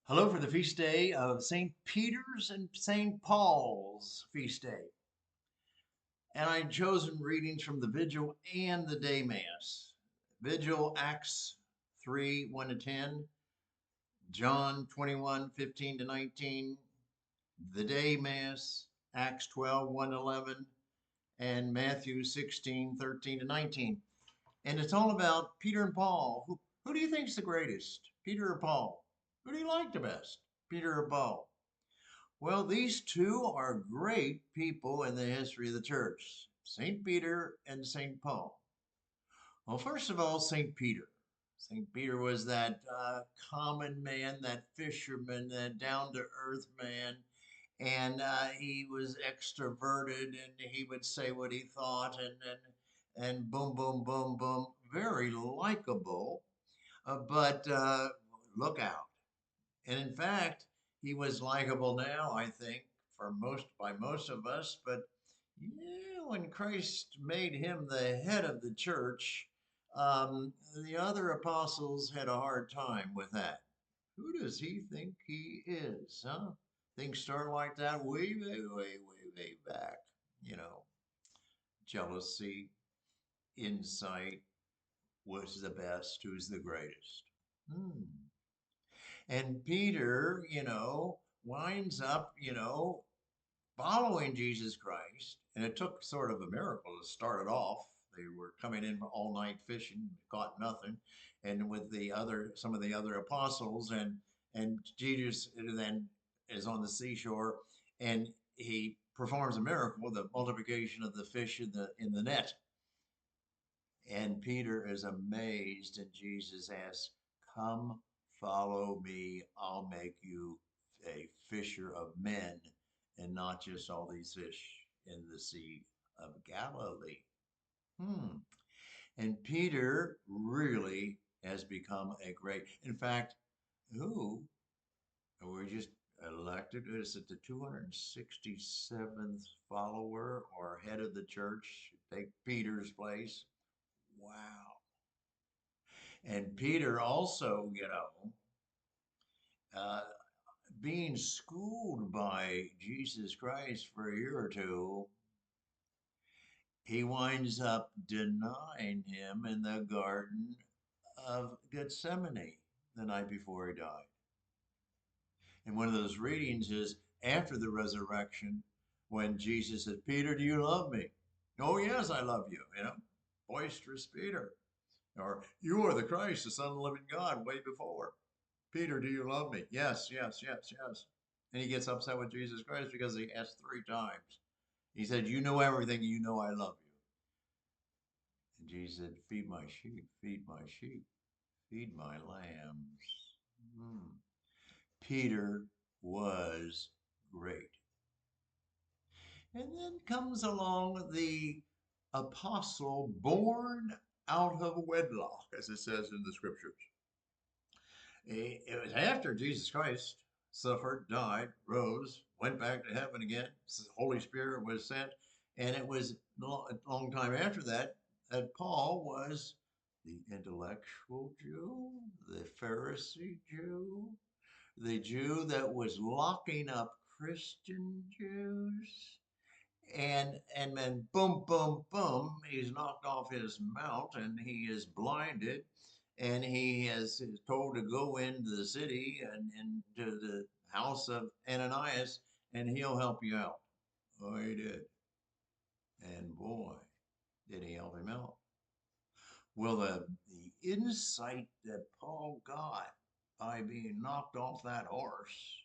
Hello for the feast day of St. Peter's and St. Paul's feast day. And I've chosen readings from the Vigil and the Day Mass. Vigil, Acts 3, 1 to 10, John 21, 15 to 19, the Day Mass, Acts 12, 1 to 11, and Matthew 16, 13 to 19. And it's all about Peter and Paul. Who do you think's the greatest, Peter or Paul? Who do you like the best, Peter or Paul? Well, these two are great people in the history of the church, St. Peter and St. Paul. Well, first of all, St. Peter. St. Peter was that common man, that fisherman, that down to earth man. And he was extroverted and he would say what he thought and boom, boom, boom, boom. Very likable, but look out. And in fact, he was likable now, I think, by most of us. But yeah, when Christ made him the head of the church, the other apostles had a hard time with that. Who does he think he is, huh? Things start like that way, way, way, way, way back. You know, jealousy, insight, who's the best, who's the greatest. Hmm. And Peter, winds up, following Jesus Christ. And it took sort of a miracle to start it off. They were coming in all night fishing, caught nothing. And with some of the other apostles, and Jesus then is on the seashore and he performs a miracle, the multiplication of the fish in the net. And Peter is amazed, and Jesus asks, "Come, follow me. I'll make you a fisher of men and not just all these fish in the Sea of Galilee." Hmm. And Peter really has become a great, in fact, who we just elected, is it the 267th follower or head of the church? Take Peter's place. Wow. And Peter also, uh, being schooled by Jesus Christ for a year or two, he winds up denying him in the Garden of Gethsemane the night before he died. And one of those readings is after the resurrection when Jesus said, "Peter, do you love me?" "Oh, yes, I love you," boisterous Peter. Or, "You are the Christ, the Son of the living God," way before. "Peter, do you love me?" "Yes, yes, yes, yes." And he gets upset with Jesus Christ because he asked three times. He said, "You know everything, you know I love you." And Jesus said, "Feed my sheep, feed my sheep, feed my lambs." Hmm. Peter was great. And then comes along the apostle born out of wedlock, as it says in the scriptures. It was after Jesus Christ suffered, died, rose, went back to heaven again. The Holy Spirit was sent. And it was a long time after that that Paul was the intellectual Jew, the Pharisee Jew, the Jew that was locking up Christian Jews. And then boom, boom, boom, he's knocked off his mount and he is blinded and he is told to go into the city and into the house of Ananias and he'll help you out. Oh, he did. And boy, did he help him out. Well, the insight that Paul got by being knocked off that horse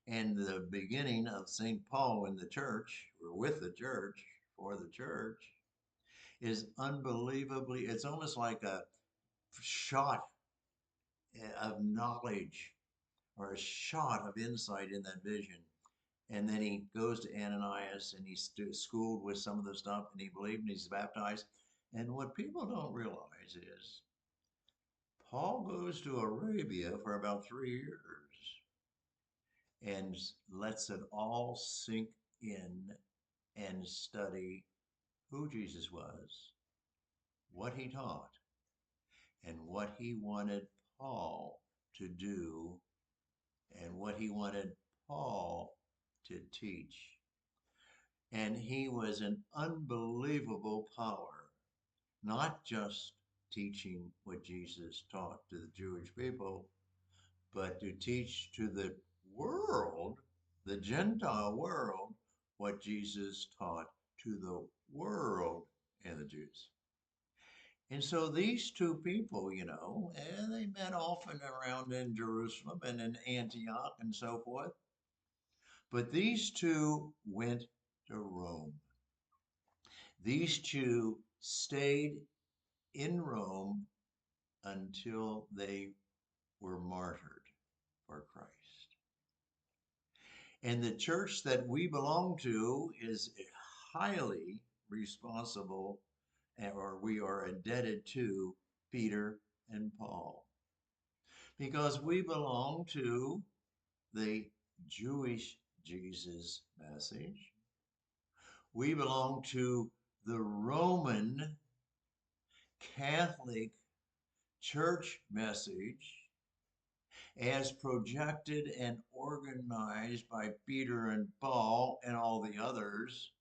and the beginning of St. Paul in the church, or with the church, for the church, is unbelievably, it's almost like a shot of knowledge or a shot of insight in that vision. And then he goes to Ananias and he's schooled with some of the stuff and he believed and he's baptized. And what people don't realize is Paul goes to Arabia for about 3 years and lets it all sink in and study who Jesus was, what he taught, and what he wanted Paul to do and what he wanted Paul to teach. And he was an unbelievable power, not just teaching what Jesus taught to the Jewish people, but to teach to the world, the Gentile world, what Jesus taught to the world and the Jews. And so these two people, and they met often around in Jerusalem and in Antioch and so forth. But these two went to Rome. These two stayed in Rome until they were martyred for Christ. And the church that we belong to is highly responsible, or we are indebted to Peter and Paul, because we belong to the Jewish Jesus message. We belong to the Roman Catholic Church message as projected and organized by Peter and Paul and all the others.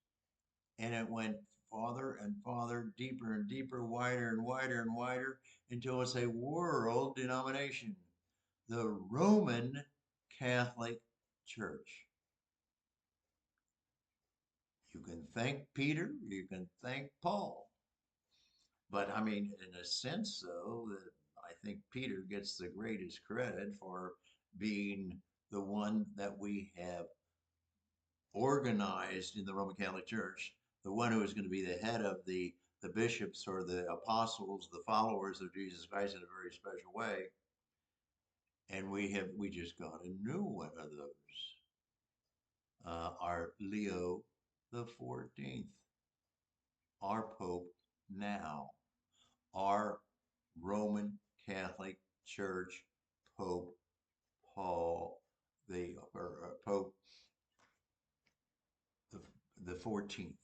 And it went farther and farther, deeper and deeper, wider and wider and wider, until it's a world denomination, the Roman Catholic Church. You can thank Peter, you can thank Paul. But I mean, in a sense, though, that I think Peter gets the greatest credit for being the one that we have organized in the Roman Catholic Church, the one who is going to be the head of the bishops or the apostles, the followers of Jesus Christ in a very special way. And we just got a new one of those. Our Leo the 14th, our Pope now, our Roman Catholic Church Pope Paul Pope the 14th.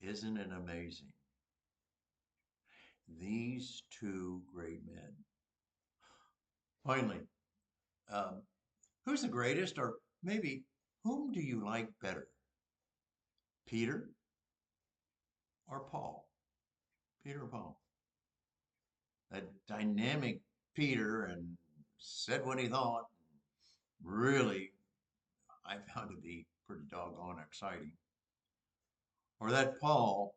Isn't it amazing? These two great men. Finally, who's the greatest, or maybe whom do you like better? Peter or Paul? Peter or Paul? A dynamic Peter and said what he thought. Really, I found to be pretty doggone exciting. Or that Paul,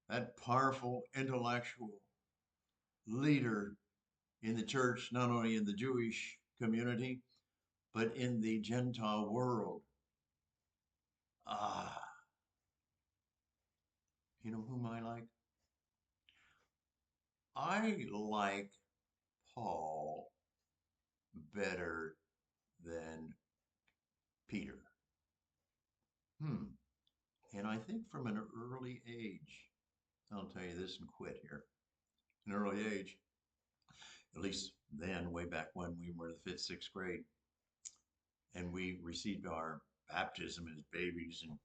that powerful intellectual leader in the church, not only in the Jewish community, but in the Gentile world. Ah, you know whom I like? I like Paul better than Peter. And I think from an early age, I'll tell you this and quit here. An early age, at least then, way back when we were in the fifth, sixth grade, and we received our baptism as babies, and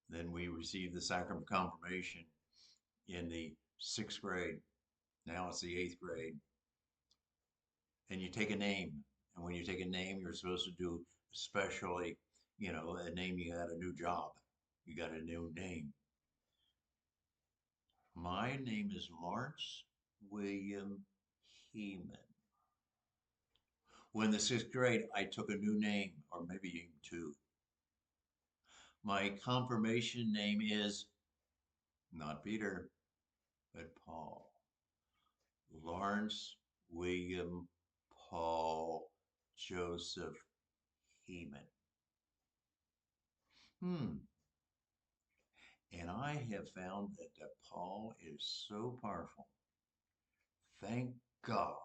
then we received the sacrament of confirmation in the sixth grade. Now it's the eighth grade. And you take a name. And when you take a name, you're supposed to do, especially, a name, you got a new job. You got a new name. My name is Lawrence William Hehman. When the sixth grade, I took a new name, or maybe even two. My confirmation name is not Peter, but Paul. Lawrence William Paul Joseph Hehman. And I have found that Paul is so powerful. Thank God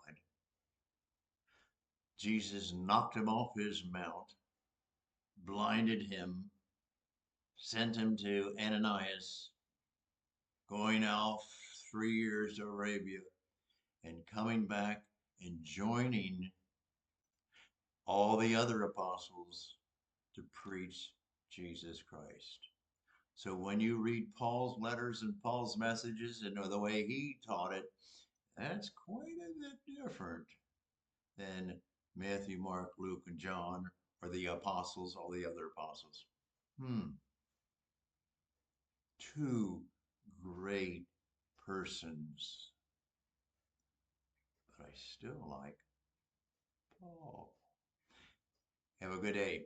Jesus knocked him off his mount, blinded him, sent him to Ananias, going off 3 years to Arabia, and coming back and joining all the other apostles to preach Jesus Christ. So when you read Paul's letters and Paul's messages and the way he taught it, That's quite a bit different than Matthew, Mark, Luke, and John, or the apostles, all the other apostles. Hmm. Two great persons, but I still like Paul. Have a good day.